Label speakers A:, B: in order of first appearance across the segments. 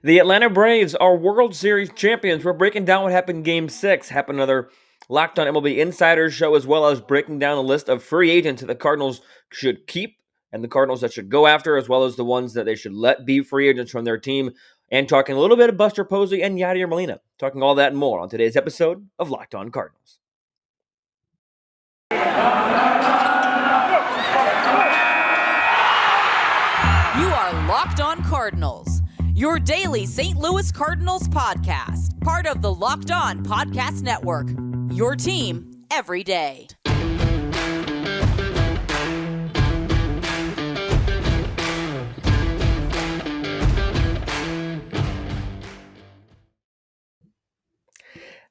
A: The Atlanta Braves are World Series champions. We're breaking down what happened in Game 6. Happened another Locked On MLB Insiders show, as well as breaking down a list of free agents that the Cardinals should keep and the Cardinals that should go after, as well as the ones that they should let be free agents from their team. And talking a little bit of Buster Posey and Yadier Molina. Talking all that and more on today's episode of Locked On Cardinals.
B: You are Locked On Cardinals, your daily St. Louis Cardinals podcast, part of the Locked On Podcast Network, your team every day.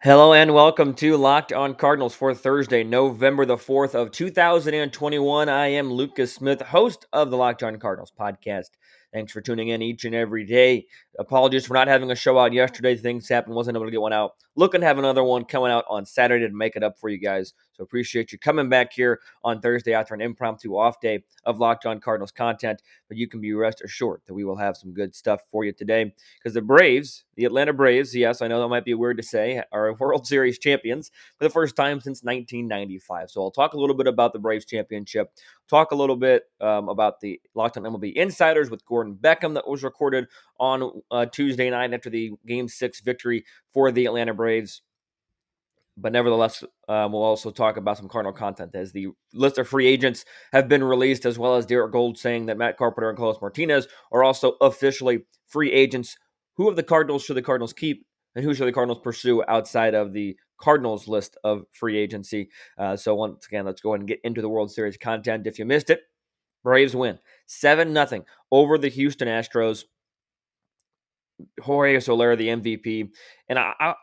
A: Hello and welcome to Locked On Cardinals for Thursday, November the 4th of 2021. I am Lucas Smith, host of the Locked On Cardinals podcast. Thanks for tuning in each and every day. Apologies for not having a show out yesterday. Things happened, wasn't able to get one out. Looking to have another one coming out on Saturday to make it up for you guys. So appreciate you coming back here on Thursday after an impromptu off day of Locked On Cardinals content. But you can be rest assured that we will have some good stuff for you today. Because the Braves, the Atlanta Braves, yes, I know that might be weird to say, are World Series champions for the first time since 1995. So I'll talk a little bit about the Braves championship, talk a little bit about the Locked On MLB Insiders with Gordon Beckham that was recorded on Tuesday night after the Game 6 victory for the Atlanta Braves. But nevertheless, we'll also talk about some Cardinal content as the list of free agents have been released, as well as Derek Gold saying that Matt Carpenter and Carlos Martinez are also officially free agents. Who of the Cardinals should the Cardinals keep, and who should the Cardinals pursue outside of the Cardinals list of free agency? So once again, let's go ahead and get into the World Series content. If you missed it, Braves win 7-0 over the Houston Astros. Jorge Soler, the MVP, and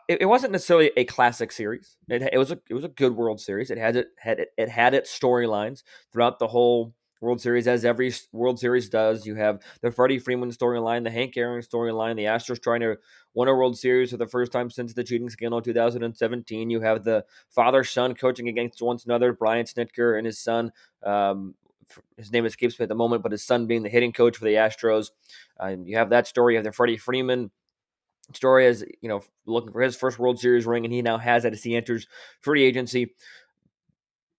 A: it wasn't necessarily a classic series. It was a good World Series. It had its storylines throughout the whole World Series, as every World Series does. You have the Freddie Freeman storyline, the Hank Aaron storyline, the Astros trying to win a World Series for the first time since the cheating scandal in 2017. You have the father-son coaching against one another, Brian Snitker and his son. His name escapes me at the moment, but his son being the hitting coach for the Astros. You have that story. You have the Freddie Freeman story, as you know, looking for his first World Series ring, and he now has that as he enters free agency.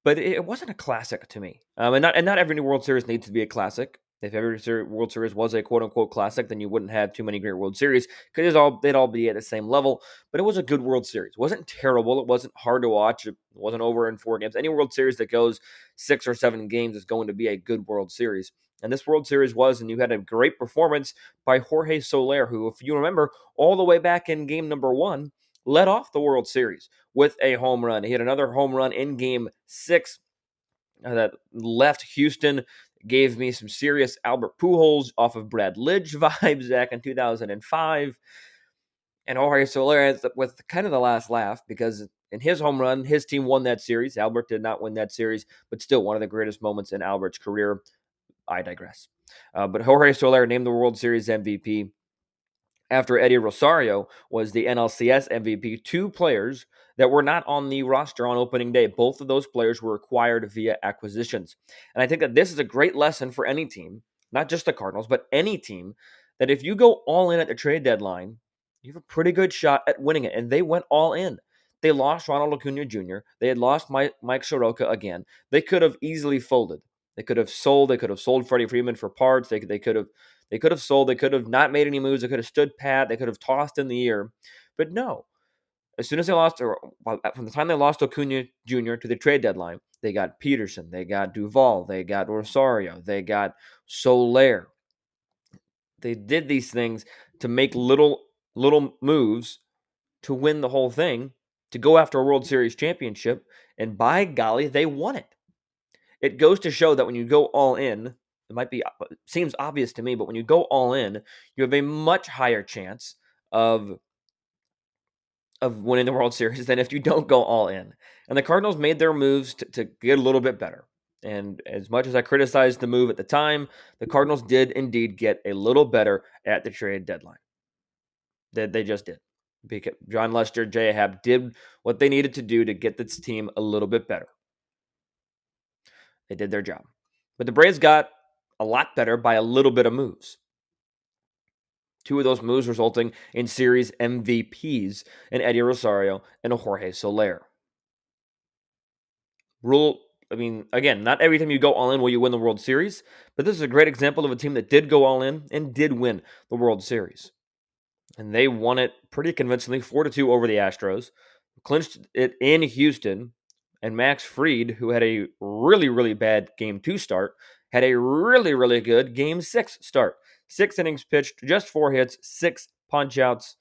A: But it wasn't a classic to me, and not every new World Series needs to be a classic. If every World Series was a quote unquote classic, then you wouldn't have too many great World Series because they'd all be at the same level. But it was a good World Series. It wasn't terrible. It wasn't hard to watch. It wasn't over in 4 games. Any World Series that goes 6 or 7 games is going to be a good World Series. And this World Series was, and you had a great performance by Jorge Soler, who, if you remember, all the way back in game number 1, led off the World Series with a home run. He had another home run in game 6 that left Houston, gave me some serious Albert Pujols off of Brad Lidge vibes back in 2005. And Jorge Soler ends up with kind of the last laugh because in his home run, his team won that series. Albert did not win that series, but still one of the greatest moments in Albert's career. I digress. But Jorge Soler named the World Series MVP after Eddie Rosario was the NLCS MVP. 2 players that were not on the roster on opening day. Both of those players were acquired via acquisitions. And I think that this is a great lesson for any team, not just the Cardinals, but any team, that if you go all in at the trade deadline, you have a pretty good shot at winning it. And they went all in. They lost Ronald Acuna Jr. They had lost Mike Soroka again. They could have easily folded. They could have sold. They could have sold Freddie Freeman for parts. They could have sold. They could have not made any moves. They could have stood pat. They could have tossed in the air. But no. As soon as they lost, or from the time they lost Acuna Jr. to the trade deadline, they got Peterson. They got Duvall. They got Rosario. They got Soler. They did these things to make little moves to win the whole thing, to go after a World Series championship. And by golly, they won it. It goes to show that when you go all in, seems obvious to me, but when you go all in, you have a much higher chance of winning the World Series than if you don't go all in. And the Cardinals made their moves to get a little bit better. And as much as I criticized the move at the time, the Cardinals did indeed get a little better at the trade deadline. They just did. Because John Lester, J. Ahab did what they needed to do to get this team a little bit better. They did their job. But the Braves got a lot better by a little bit of moves. Two of those moves resulting in series MVPs in Eddie Rosario and Jorge Soler. Again, not every time you go all in will you win the World Series, but this is a great example of a team that did go all in and did win the World Series. And they won it pretty convincingly, 4-2 over the Astros, clinched it in Houston, and Max Fried, who had a really, really bad Game 2 start, had a really, really good Game 6 start. 6 innings pitched, just 4 hits, 6 punch-outs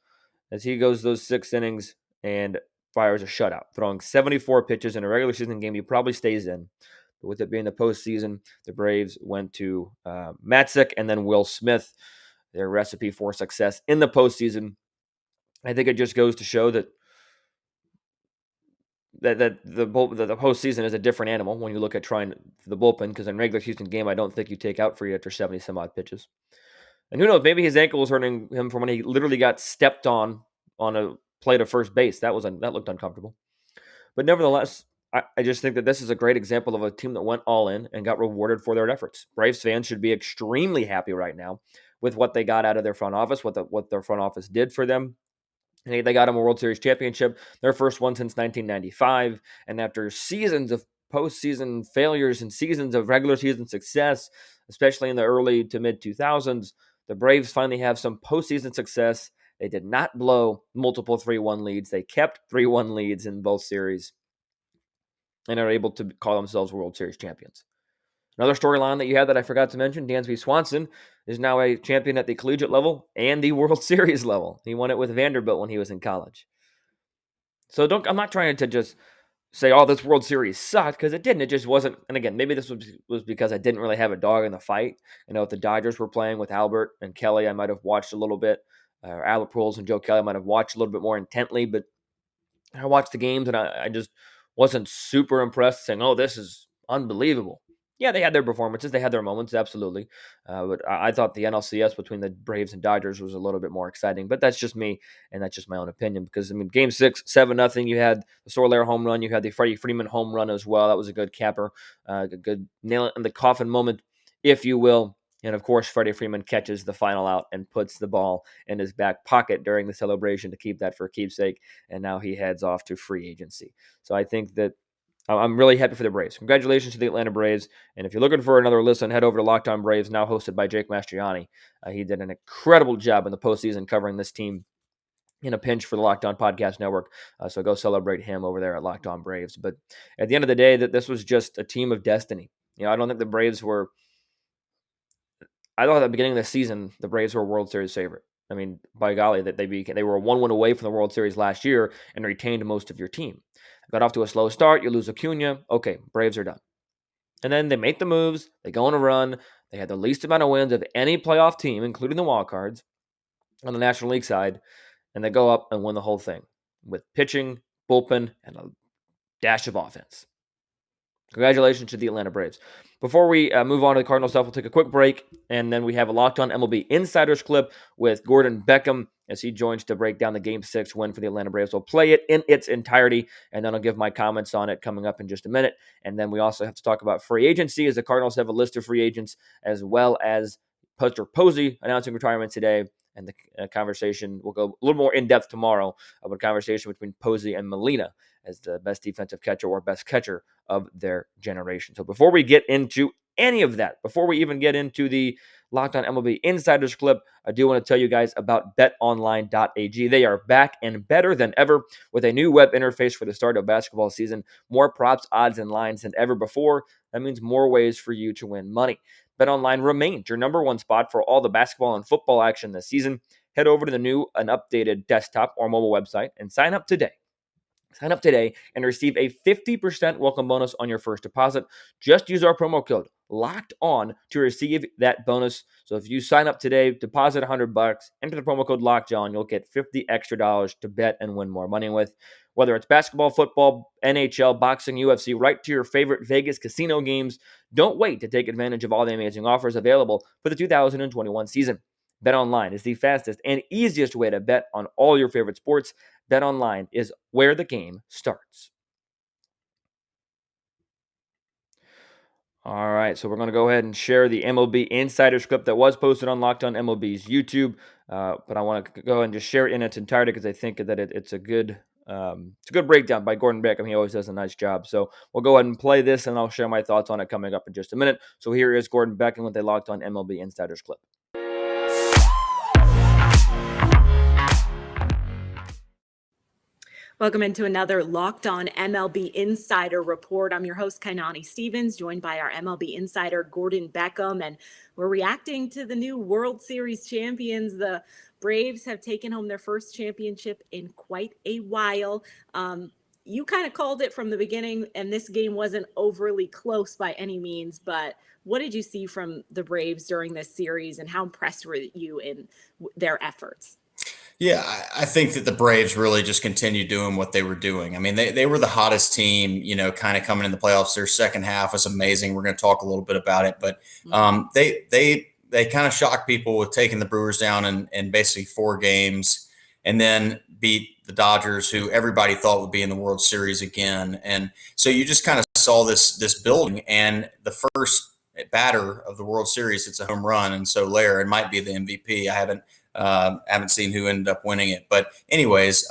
A: as he goes those 6 innings and fires a shutout, throwing 74 pitches in a regular season game. He probably stays in. But with it being the postseason, the Braves went to Matzik and then Will Smith, their recipe for success in the postseason. I think it just goes to show that the postseason is a different animal when you look at trying the bullpen, because in regular season game, I don't think you take out Fried after 70 some odd pitches. And who knows, maybe his ankle was hurting him from when he literally got stepped on a plate of first base. That looked uncomfortable. But nevertheless, I just think that this is a great example of a team that went all in and got rewarded for their efforts. Braves fans should be extremely happy right now with what they got out of their front office, what their front office did for them. And they got them a World Series championship, their first one since 1995. And after seasons of postseason failures and seasons of regular season success, especially in the early to mid 2000s, the Braves finally have some postseason success. They did not blow multiple 3-1 leads. They kept 3-1 leads in both series and are able to call themselves World Series champions. Another storyline that you had that I forgot to mention, Dansby Swanson is now a champion at the collegiate level and the World Series level. He won it with Vanderbilt when he was in college. So I'm not trying to just say, oh, this World Series sucked, because it didn't. It just wasn't. And again, maybe this was because I didn't really have a dog in the fight. If the Dodgers were playing with Albert and Kelly, I might have watched a little bit. Albert Pujols and Joe Kelly, I might have watched a little bit more intently. But I watched the games and I just wasn't super impressed, saying, oh, this is unbelievable. Yeah, they had their performances. They had their moments, absolutely. But I thought the NLCS between the Braves and Dodgers was a little bit more exciting. But that's just me, and that's just my own opinion. Because, Game 6, 7-0, you had the Soler home run. You had the Freddie Freeman home run as well. That was a good capper, a good nail it in the coffin moment, if you will. And, of course, Freddie Freeman catches the final out and puts the ball in his back pocket during the celebration to keep that for keepsake. And now he heads off to free agency. So I think that I'm really happy for the Braves. Congratulations to the Atlanta Braves. And if you're looking for another listen, head over to Locked On Braves, now hosted by Jake Mastriani. He did an incredible job in the postseason covering this team in a pinch for the Locked On Podcast Network. So go celebrate him over there at Locked On Braves. But at the end of the day, that this was just a team of destiny. I don't think the Braves were. I thought at the beginning of the season, the Braves were a World Series favorite. By golly, that they were 1 win away from the World Series last year and retained most of your team. Got off to a slow start. You lose Acuna. Okay, Braves are done. And then they make the moves. They go on a run. They had the least amount of wins of any playoff team, including the wild cards, on the National League side. And they go up and win the whole thing with pitching, bullpen, and a dash of offense. Congratulations to the Atlanta Braves. Before we move on to the Cardinals stuff, we'll take a quick break, and then we have a Locked On MLB Insiders clip with Gordon Beckham as he joins to break down the Game 6 win for the Atlanta Braves. We'll play it in its entirety, and then I'll give my comments on it coming up in just a minute. And then we also have to talk about free agency, as the Cardinals have a list of free agents, as well as Buster Posey announcing retirement today. And the conversation will go a little more in-depth tomorrow about a conversation between Posey and Molina as the best defensive catcher or best catcher of their generation. So before we get into any of that, before we even get into the Locked On MLB Insiders clip, I do want to tell you guys about BetOnline.ag. They are back and better than ever with a new web interface for the start of basketball season. More props, odds, and lines than ever before. That means more ways for you to win money. BetOnline remains your number one spot for all the basketball and football action this season. Head over to the new and updated desktop or mobile website and sign up today. Sign up today and receive a 50% welcome bonus on your first deposit. Just use our promo code Locked On to receive that bonus. So if you sign up today, deposit $100, enter the promo code Locked On, you'll get $50 extra to bet and win more money with. Whether it's basketball, football, NHL, boxing, UFC, right to your favorite Vegas casino games, don't wait to take advantage of all the amazing offers available for the 2021 season. BetOnline is the fastest and easiest way to bet on all your favorite sports. BetOnline is where the game starts. All right, so we're going to go ahead and share the MLB Insiders clip that was posted on Locked On MLB's YouTube, but I want to go ahead and just share it in its entirety because I think that it's a good breakdown by Gordon Beckham. He always does a nice job. So we'll go ahead and play this, and I'll share my thoughts on it coming up in just a minute. So here is Gordon Beckham with a Locked On MLB Insiders clip.
C: Welcome into another Locked On MLB Insider Report. I'm your host, Kainani Stevens, joined by our MLB Insider, Gordon Beckham, and we're reacting to the new World Series champions. The Braves have taken home their first championship in quite a while. You kind of called it from the beginning, and this game wasn't overly close by any means, but what did you see from the Braves during this series, and how impressed were you in their efforts?
D: Yeah, I think that the Braves really just continued doing what they were doing. I mean, they were the hottest team, kind of coming in the playoffs. Their second half was amazing. We're going to talk a little bit about it, but they kind of shocked people with taking the Brewers down in basically 4 games, and then beat the Dodgers, who everybody thought would be in the World Series again. And so you just kind of saw this building, and the first batter of the World Series, it's a home run, and so Soler, it might be the MVP. I haven't seen who ended up winning it, but anyways,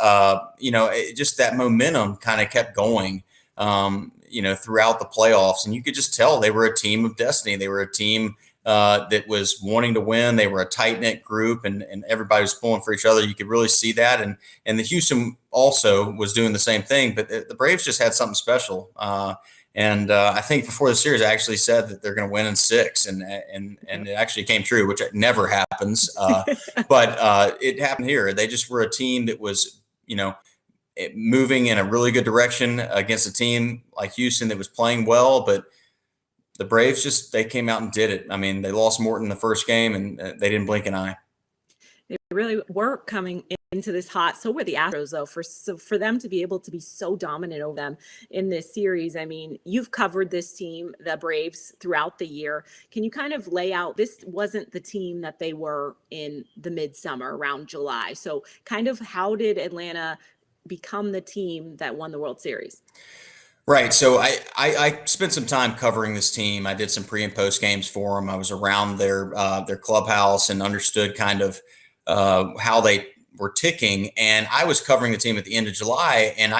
D: just that momentum kind of kept going, throughout the playoffs, and you could just tell they were a team of destiny. They were a team that was wanting to win. They were a tight knit group, and everybody was pulling for each other. You could really see that, and the Houston also was doing the same thing. But the Braves just had something special. And I think before the series, I actually said that they're going to win in 6, and it actually came true, which never happens. But it happened here. They just were a team that was, moving in a really good direction against a team like Houston that was playing well. But the Braves they came out and did it. I mean, they lost Morton the first game, and they didn't blink an eye.
C: They really were coming into this hot. So were the Astros, though. For them to be able to be so dominant over them in this series, I mean, you've covered this team, the Braves, throughout the year. Can you kind of lay out, this wasn't the team that they were in the midsummer around July. So kind of how did Atlanta become the team that won the World Series?
D: Right. So I spent some time covering this team. I did some pre and post games for them. I was around their clubhouse and understood kind of how they were ticking. And I was covering the team at the end of July. And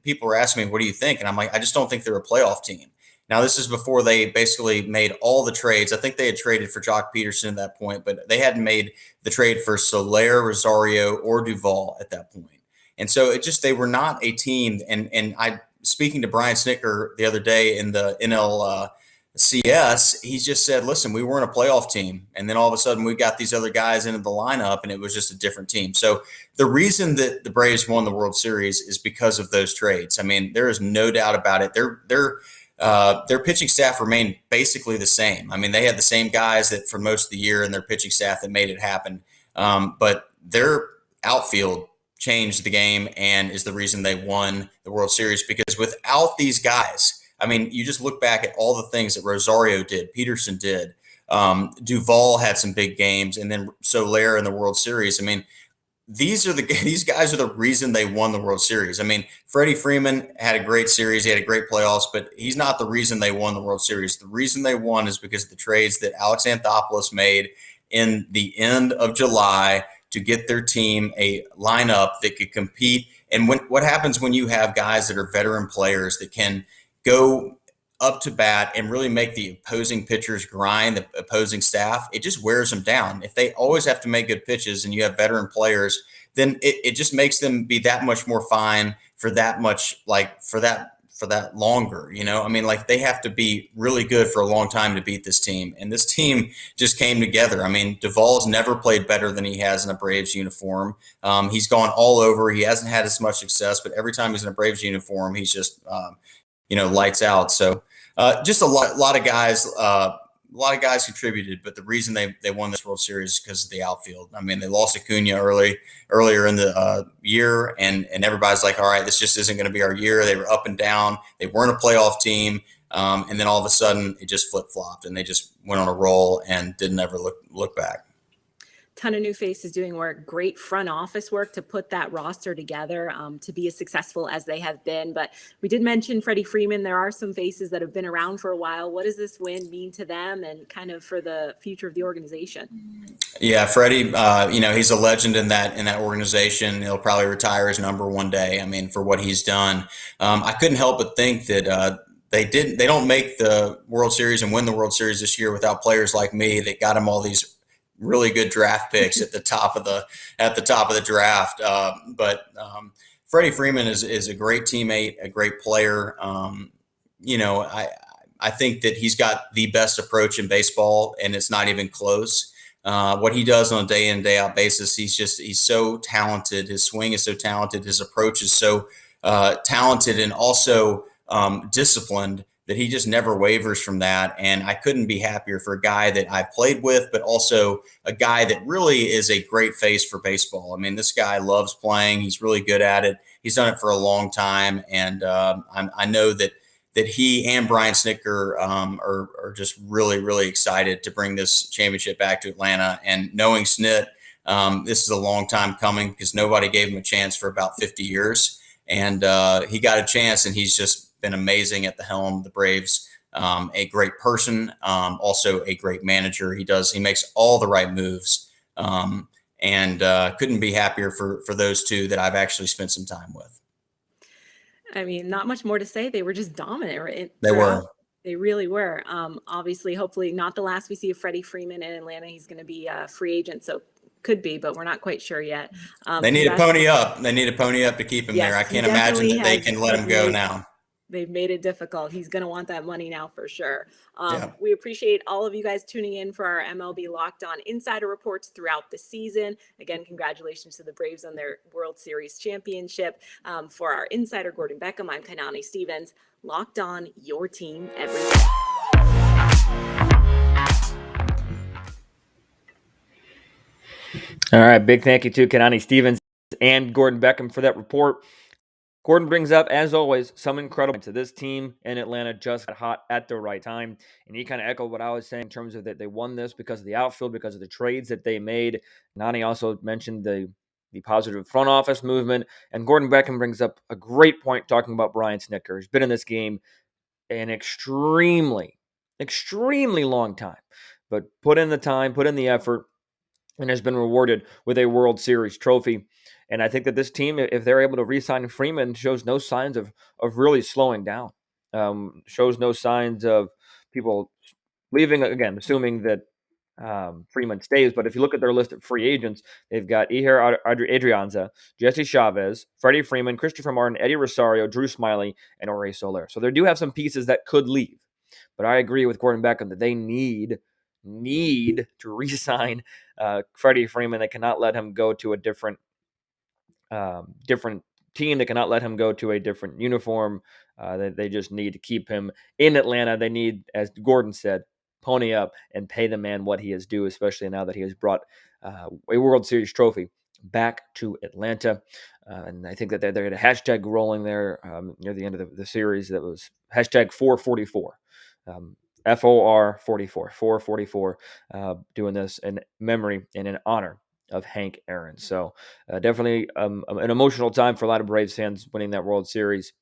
D: people were asking me, what do you think? And I'm like, I just don't think they're a playoff team. Now, this is before they basically made all the trades. I think they had traded for Jock Peterson at that point, but they hadn't made the trade for Soler, Rosario, or Duvall at that point. And so they were not a team. And speaking to Brian Snicker the other day in the NLCS, he just said, listen, we weren't a playoff team. And then all of a sudden we got these other guys into the lineup, and it was just a different team. So the reason that the Braves won the World Series is because of those trades. I mean, there is no doubt about it. Their pitching staff remained basically the same. I mean, they had the same guys that for most of the year in their pitching staff that made it happen. But their outfield changed the game and is the reason they won the World Series, because without these guys, I mean, you just look back at all the things that Rosario did, Peterson did, Duvall had some big games, and then Soler in the World Series. I mean, these guys are the reason they won the World Series. I mean, Freddie Freeman had a great series. He had a great playoffs, but he's not the reason they won the World Series. The reason they won is because of the trades that Alex Anthopoulos made in the end of July to get their team a lineup that could compete. And what happens when you have guys that are veteran players that can go up to bat and really make the opposing pitchers grind, the opposing staff, it just wears them down. If they always have to make good pitches and you have veteran players, then it just makes them be that much more fine for that much, for that longer, I mean, they have to be really good for a long time to beat this team. And this team just came together. I mean, Duvall's never played better than he has in a Braves uniform. He's gone all over. He hasn't had as much success, but every time he's in a Braves uniform, he's just, lights out. So just a lot of guys contributed, but the reason they won this World Series is because of the outfield. I mean, they lost Acuna earlier in the year, and everybody's like, all right, this just isn't going to be our year. They were up and down. They weren't a playoff team. And then all of a sudden it just flip-flopped, and they just went on a roll and didn't ever look back.
C: ton of new faces doing work, great front office work to put that roster together to be as successful as they have been. But we did mention Freddie Freeman. There are some faces that have been around for a while. What does this win mean to them and kind of for the future of the organization?
D: Yeah, Freddie, he's a legend in that organization. He'll probably retire as number one day. I mean, for what he's done, I couldn't help but think that they don't make the World Series and win the World Series this year without players like me that got him all these really good draft picks at the top of the draft. But Freddie Freeman is a great teammate, a great player. I think that he's got the best approach in baseball, and it's not even close. What he does on a day in, day out basis, he's so talented. His swing is so talented. His approach is so talented and also disciplined that he just never wavers from that. And I couldn't be happier for a guy that I've played with, but also a guy that really is a great face for baseball. I mean, this guy loves playing. He's really good at it. He's done it for a long time. And I know that he and Brian Snitker are just really, really excited to bring this championship back to Atlanta. And knowing Snit, this is a long time coming because nobody gave him a chance for about 50 years. And he got a chance, and he's just been amazing at the helm of the Braves. A great person, also a great manager. He makes all the right moves, and couldn't be happier for those two that I've actually spent some time with.
C: I mean, not much more to say. They were just dominant, right?
D: They were.
C: They really were. Obviously, hopefully not the last we see of Freddie Freeman in Atlanta. He's going to be a free agent, so could be, but we're not quite sure yet.
D: They need to pony up. They need to pony up to keep him there. I can't imagine that they can let him go now.
C: They've made it difficult. He's going to want that money now for sure. We appreciate all of you guys tuning in for our MLB Locked On Insider reports throughout the season. Again, congratulations to the Braves on their World Series championship. For our insider, Gordon Beckham, I'm Kainani Stevens. Locked On, your team every day.
A: All right, big thank you to Kainani Stevens and Gordon Beckham for that report. Gordon brings up, as always, some incredible to this team in Atlanta, just got hot at the right time. And he kind of echoed what I was saying in terms of that they won this because of the outfield, because of the trades that they made. Nani also mentioned the positive front office movement. And Gordon Beckham brings up a great point talking about Brian Snitker. He's been in this game an extremely, extremely long time. But put in the time, put in the effort, and has been rewarded with a World Series trophy. And I think that this team, if they're able to re-sign Freeman, shows no signs of really slowing down. Shows no signs of people leaving, again, assuming that Freeman stays. But if you look at their list of free agents, they've got Iher Adrianza, Jesse Chavez, Freddie Freeman, Christopher Martin, Eddie Rosario, Drew Smiley, and Jorge Soler. So they do have some pieces that could leave. But I agree with Gordon Beckham that they need to re-sign Freddie Freeman. They cannot let him go to a different team. They cannot let him go to a different uniform. They just need to keep him in Atlanta. They need, as Gordon said, pony up and pay the man what he is due, especially now that he has brought a World Series trophy back to Atlanta. And I think that they're at a hashtag rolling there near the end of the series. That was hashtag 444. FOR 44, 444, doing this in memory and in honor of Hank Aaron. So definitely an emotional time for a lot of Braves fans winning that World Series.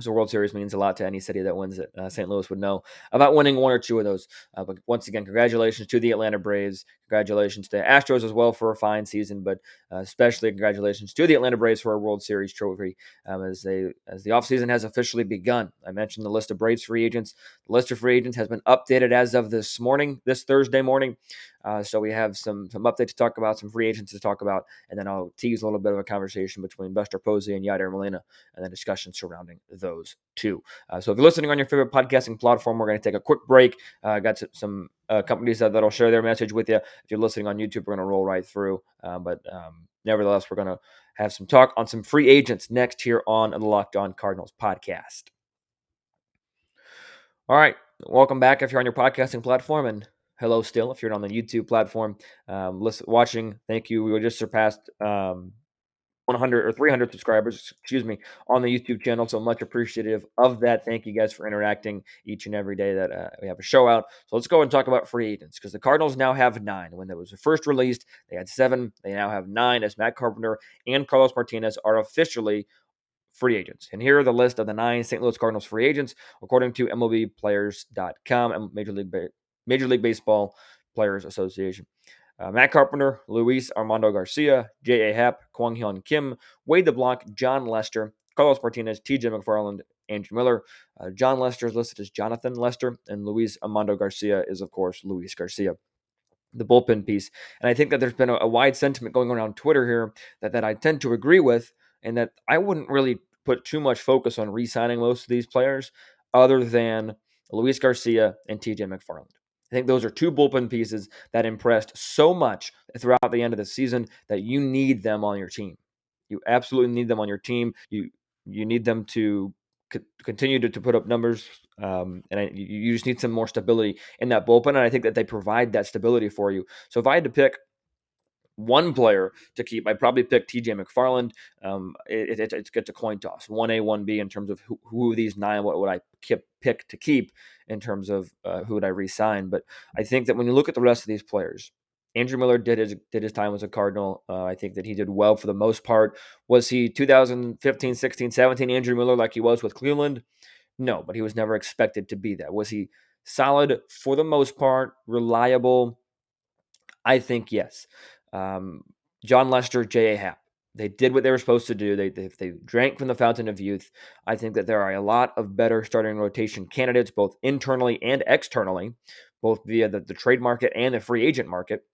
A: So World Series means a lot to any city that wins it. St. Louis would know about winning one or two of those. But once again, congratulations to the Atlanta Braves. Congratulations to the Astros as well for a fine season, but especially congratulations to the Atlanta Braves for a World Series trophy as the offseason has officially begun. I mentioned the list of Braves free agents. The list of free agents has been updated as of this Thursday morning. So we have some updates to talk about, some free agents to talk about, and then I'll tease a little bit of a conversation between Buster Posey and Yadier Molina and the discussion surrounding those two. So if you're listening on your favorite podcasting platform, we're going to take a quick break. Got some companies that'll share their message with you. If you're listening on YouTube, we're going to roll right through. But nevertheless, we're going to have some talk on some free agents next here on the Locked On Cardinals podcast. All right. Welcome back if you're on your podcasting platform, and hello still if you're on the YouTube platform. Watching, thank you. We just surpassed 1 100 or 300 subscribers, on the YouTube channel. So much appreciative of that. Thank you guys for interacting each and every day that we have a show out. So let's go and talk about free agents, because the Cardinals now have 9. When that was first released, they had 7. They now have 9, as Matt Carpenter and Carlos Martinez are officially free agents. And here are the list of the 9 St. Louis Cardinals free agents, according to MLBplayers.com and Major League Baseball Players Association. Matt Carpenter, Luis Armando Garcia, J.A. Happ, Kwang Hyun Kim, Wade LeBlanc, John Lester, Carlos Martinez, T.J. McFarland, Andrew Miller. John Lester is listed as Jonathan Lester, and Luis Armando Garcia is, of course, Luis Garcia, the bullpen piece. And I think that there's been a wide sentiment going around Twitter here that I tend to agree with, and that I wouldn't really put too much focus on re-signing most of these players other than Luis Garcia and TJ McFarland. I think those are 2 bullpen pieces that impressed so much throughout the end of the season that you need them on your team. You absolutely need them on your team. You need them to continue to put up numbers, you just need some more stability in that bullpen, and I think that they provide that stability for you. So if I had to pick one player to keep, I'd probably pick TJ McFarland. It's a coin toss, 1A, 1B, in terms of who of these 9, what would I pick to keep in terms of who would I re-sign. But I think that when you look at the rest of these players, Andrew Miller did his time as a Cardinal. I think that he did well for the most part. Was he 2015, 16, 17 Andrew Miller like he was with Cleveland? No, but he was never expected to be that. Was he solid for the most part, reliable? I think yes. John Lester, J.A. Happ, they did what they were supposed to do. They drank from the fountain of youth. I think that there are a lot of better starting rotation candidates, both internally and externally, both via the trade market and the free agent market,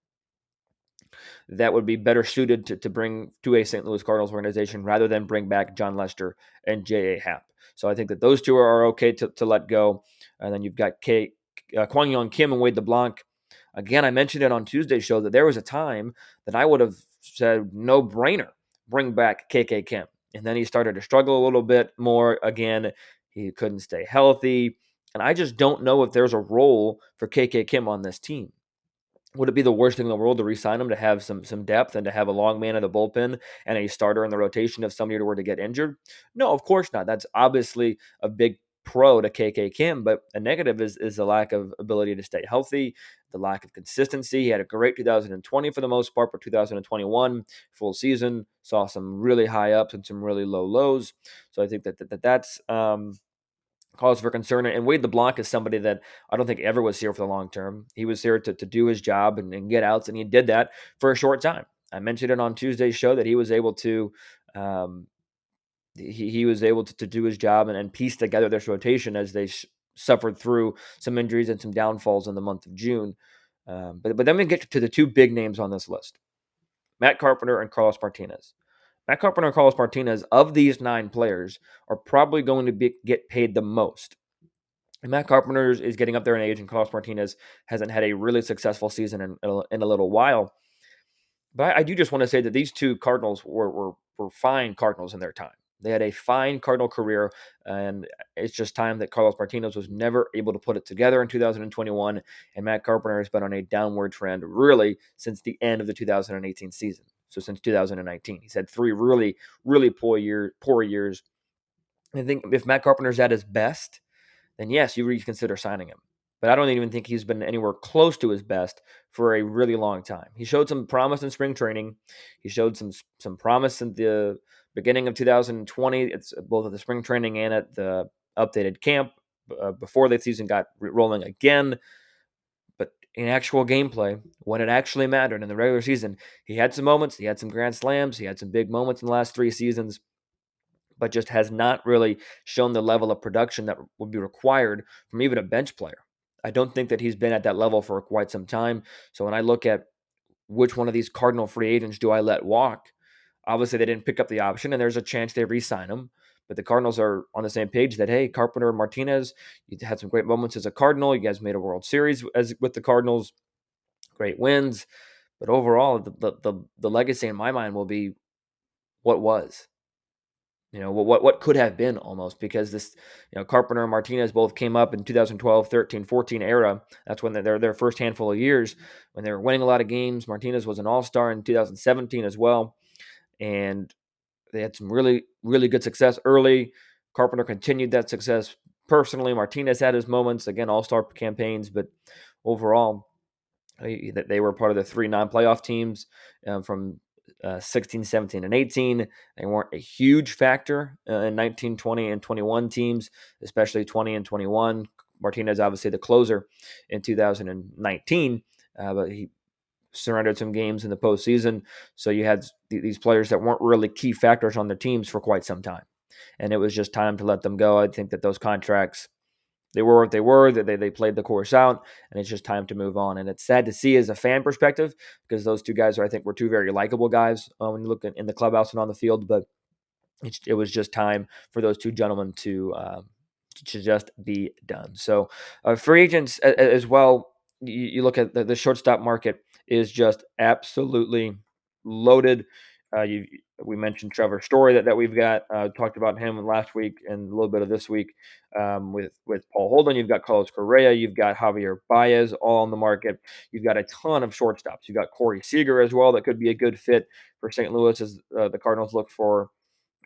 A: that would be better suited to bring to a St. Louis Cardinals organization rather than bring back John Lester and J.A. Happ. So I think that those 2 are okay to let go. And then you've got Kwang Hyun Kim and Wade LeBlanc. Again, I mentioned it on Tuesday's show that there was a time that I would have said no brainer, bring back KK Kim. And then he started to struggle a little bit more again. He couldn't stay healthy. And I just don't know if there's a role for KK Kim on this team. Would it be the worst thing in the world to re-sign him, to have some depth and to have a long man in the bullpen and a starter in the rotation if somebody were to get injured? No, of course not. That's obviously a big pro to KK Kim, but a negative is the lack of ability to stay healthy, the lack of consistency. He had a great 2020 for the most part, but 2021 full season saw some really high ups and some really low lows. So I think that's cause for concern. And Wade LeBlanc is somebody that I don't think ever was here for the long term. He was here to do his job and get outs, and he did that for a short time. I mentioned it on Tuesday's show that he was able to he was able to do his job and piece together this rotation as they suffered through some injuries and some downfalls in the month of June. But then we get to the 2 big names on this list, Matt Carpenter and Carlos Martinez. Matt Carpenter and Carlos Martinez, of these 9 players, are probably going to get paid the most. And Matt Carpenter is getting up there in age, and Carlos Martinez hasn't had a really successful season in a little while. But I do just want to say that these 2 Cardinals were fine Cardinals in their time. They had a fine Cardinal career, and it's just time that Carlos Martinez was never able to put it together in 2021, and Matt Carpenter has been on a downward trend really since the end of the 2018 season. So since 2019, he's had 3 really, really poor years. I think if Matt Carpenter's at his best, then yes, you reconsider signing him. But I don't even think he's been anywhere close to his best for a really long time. He showed some promise in spring training. He showed some promise in the beginning of 2020. It's both at the spring training and at the updated camp before the season got rolling again. But in actual gameplay, when it actually mattered in the regular season, he had some moments. He had some grand slams. He had some big moments in the last 3 seasons, but just has not really shown the level of production that would be required from even a bench player. I don't think that he's been at that level for quite some time. So when I look at which one of these Cardinal free agents do I let walk, obviously they didn't pick up the option, and there's a chance they re-sign him. But the Cardinals are on the same page that, hey, Carpenter and Martinez, you had some great moments as a Cardinal. You guys made a World Series with the Cardinals, great wins. But overall, the legacy in my mind will be what was. What could have been almost, because this, Carpenter and Martinez both came up in 2012, 13, 14 era. That's when they're their first handful of years when they were winning a lot of games. Martinez was an all-star in 2017 as well. And They had some really, really good success early. Carpenter continued that success personally. Martinez had his moments, again, all-star campaigns, but overall, they were part of the 3 non-playoff teams from 16, 17, and 18. They weren't a huge factor in 19, 20, and 21 teams, especially 20 and 21. Martinez, obviously the closer in 2019, but he surrendered some games in the postseason. So you had these players that weren't really key factors on their teams for quite some time. And it was just time to let them go. I think that those contracts, they were what they were. They played the course out, and it's just time to move on. And it's sad to see as a fan perspective, because those two guys I think, were two very likable guys when you look in the clubhouse and on the field. But it was just time for those two gentlemen to just be done. So free agents as well. You look at the shortstop market is just absolutely loaded. We mentioned Trevor Story that we've got talked about him last week and a little bit of this week with Paul Holden. You've got Carlos Correa. You've got Javier Baez all on the market. You've got a ton of shortstops. You've got Corey Seager as well that could be a good fit for St. Louis as the Cardinals look for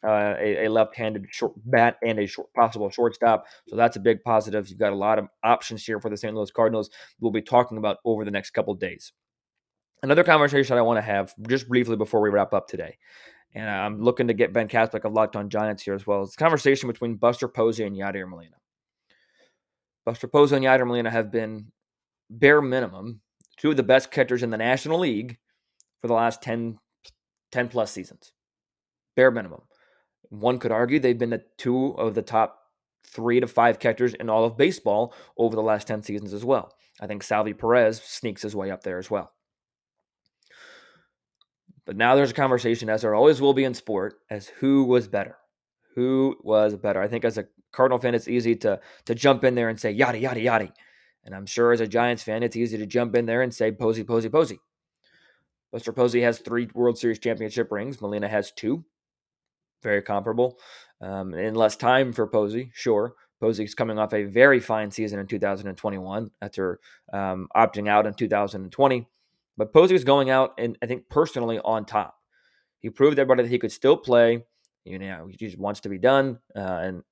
A: a left-handed short bat and a possible shortstop. So that's a big positive. You've got a lot of options here for the St. Louis Cardinals we'll be talking about over the next couple of days. Another conversation I want to have just briefly before we wrap up today, and I'm looking to get Ben Kaspick of Locked On Giants here as well. It's a conversation between Buster Posey and Yadier Molina. Buster Posey and Yadier Molina have been, bare minimum, two of the best catchers in the National League for the last 10 plus seasons. Bare minimum. One could argue they've been the two of the top 3 to 5 catchers in all of baseball over the last 10 seasons as well. I think Salvi Perez sneaks his way up there as well. But now there's a conversation, as there always will be in sport, as who was better. Who was better? I think as a Cardinal fan, it's easy to jump in there and say, yada, yada, yada. And I'm sure as a Giants fan, it's easy to jump in there and say, Posey, Posey, Posey. Buster Posey has 3 World Series championship rings. Molina has 2. Very comparable. In less time for Posey, sure. Posey's coming off a very fine season in 2021 after opting out in 2020. But Posey's going out, and I think personally on top. He proved everybody that he could still play. He just wants to be done. And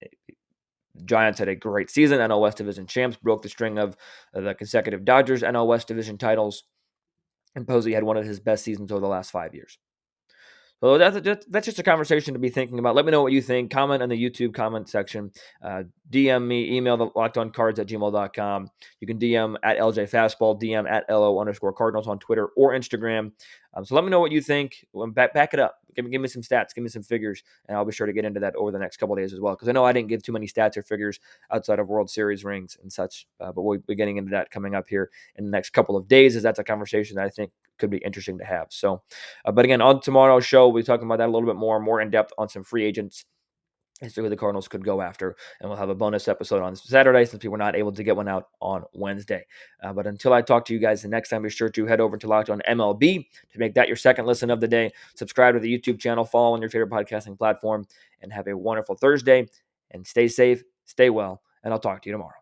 A: the Giants had a great season. NL West Division champs, broke the string of the consecutive Dodgers NL West Division titles. And Posey had one of his best seasons over the last 5 years. So that's just a conversation to be thinking about. Let me know what you think. Comment in the YouTube comment section. DM me, email the lockedoncards@gmail.com. You can DM at LJ Fastball, DM at LO_Cardinals on Twitter or Instagram. So let me know what you think. Back it up. Give me some stats. Give me some figures. And I'll be sure to get into that over the next couple of days as well. Because I know I didn't give too many stats or figures outside of World Series rings and such. But we'll be getting into that coming up here in the next couple of days, as that's a conversation that I think could be interesting to have. So, but again, on tomorrow's show, we'll be talking about that a little bit more in depth on some free agents as to who the Cardinals could go after. And we'll have a bonus episode on Saturday since we were not able to get one out on Wednesday. But until I talk to you guys the next time, be sure to head over to Locked On MLB to make that your second listen of the day. Subscribe to the YouTube channel, follow on your favorite podcasting platform, and have a wonderful Thursday. And stay safe, stay well, and I'll talk to you tomorrow.